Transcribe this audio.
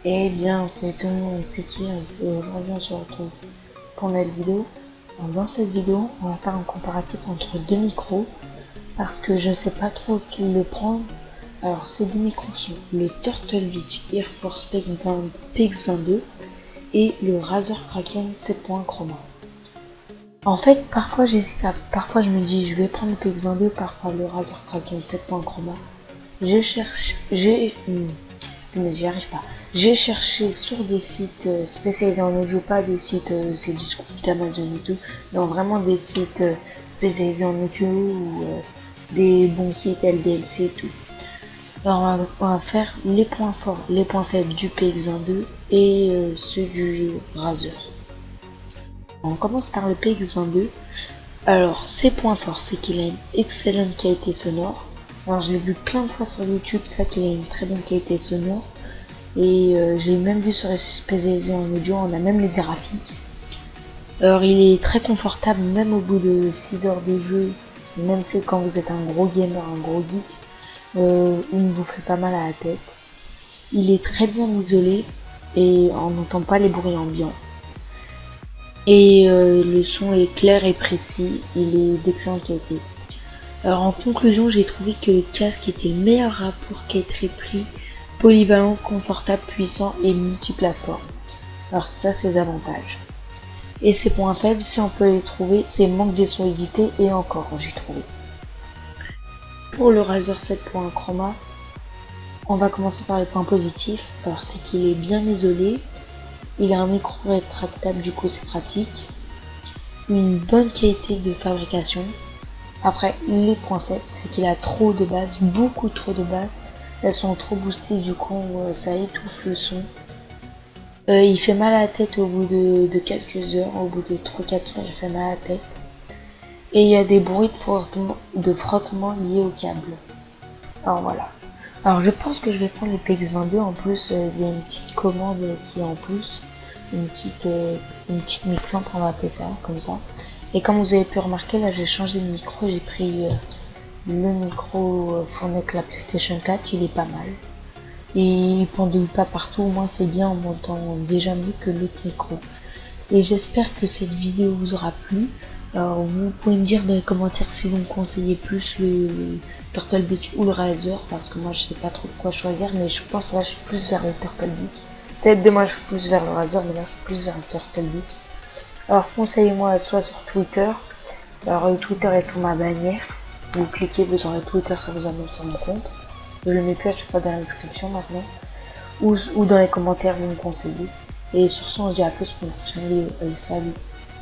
Eh bien, c'est tout le monde, c'est qui et aujourd'hui on se retrouve pour une nouvelle vidéo. Alors, dans cette vidéo, on va faire un comparatif entre deux micros parce que je ne sais pas trop lequel le prendre. Alors, ces deux micros sont le Turtle Beach Air Force PX22 et le Razer Kraken 7.1 Chroma. En fait, parfois j'hésite parfois je me dis je vais prendre le PX22, parfois le Razer Kraken 7.1 Chroma. J'y arrive pas. J'ai cherché sur des sites spécialisés en audio, pas des sites c'est du scoop d'Amazon et tout, non vraiment des sites spécialisés en audio ou des bons sites LDLC et tout. Alors on va faire les points forts, les points faibles du PX22 et ceux du Razer. On commence par le PX22. Alors ses points forts, c'est qu'il a une excellente qualité sonore. Alors je l'ai vu plein de fois sur YouTube, ça qu'il a une très bonne qualité sonore. Et je l'ai même vu sur les spécialisés en audio, on a même les graphiques. Alors il est très confortable même au bout de 6 heures de jeu, même si quand vous êtes un gros gamer, un gros geek, il ne vous fait pas mal à la tête. Il est très bien isolé et on n'entend pas les bruits ambiants. Et le son est clair et précis, il est d'excellente qualité. Alors en conclusion, j'ai trouvé que le casque était le meilleur rapport qualité-prix, polyvalent, confortable, puissant et multiplateforme. Alors ça, c'est ses avantages. Et ses points faibles, si on peut les trouver, c'est manque de solidité et encore, j'ai trouvé. Pour le Razer 7.1 Chroma, on va commencer par les points positifs. Alors c'est qu'il est bien isolé, il a un micro rétractable, du coup c'est pratique, une bonne qualité de fabrication. Après, les points faibles, c'est qu'il a trop de basses, beaucoup trop de basses. Elles sont trop boostées, du coup ça étouffe le son. Il fait mal à la tête au bout de quelques heures, au bout de 3-4 heures il fait mal à la tête. Et il y a des bruits de frottement liés au câble. Alors voilà. Alors je pense que je vais prendre le PX22, en plus il y a une petite commande qui est en plus. Une petite mixante, on va appeler ça, comme ça. Et comme vous avez pu remarquer, là j'ai changé de micro, j'ai pris le micro fourni avec la PlayStation 4, il est pas mal. Et il pendouille pas partout, au moins c'est bien, on m'entend déjà mieux que l'autre micro. Et j'espère que cette vidéo vous aura plu. Alors vous pouvez me dire dans les commentaires si vous me conseillez plus le Turtle Beach ou le Razer, parce que moi je sais pas trop quoi choisir, mais je pense que là je suis plus vers le Turtle Beach. Peut-être demain je suis plus vers le Razer, mais là je suis plus vers le Turtle Beach. Alors conseillez-moi soit sur Twitter, alors le Twitter est sur ma bannière, vous cliquez, vous aurez Twitter, ça vous amène sur mon compte. Je le mets plus à chaque fois dans la description maintenant, ou dans les commentaires vous me conseillez. Et sur ce on se dit à plus pour une prochaine vidéo, allez salut.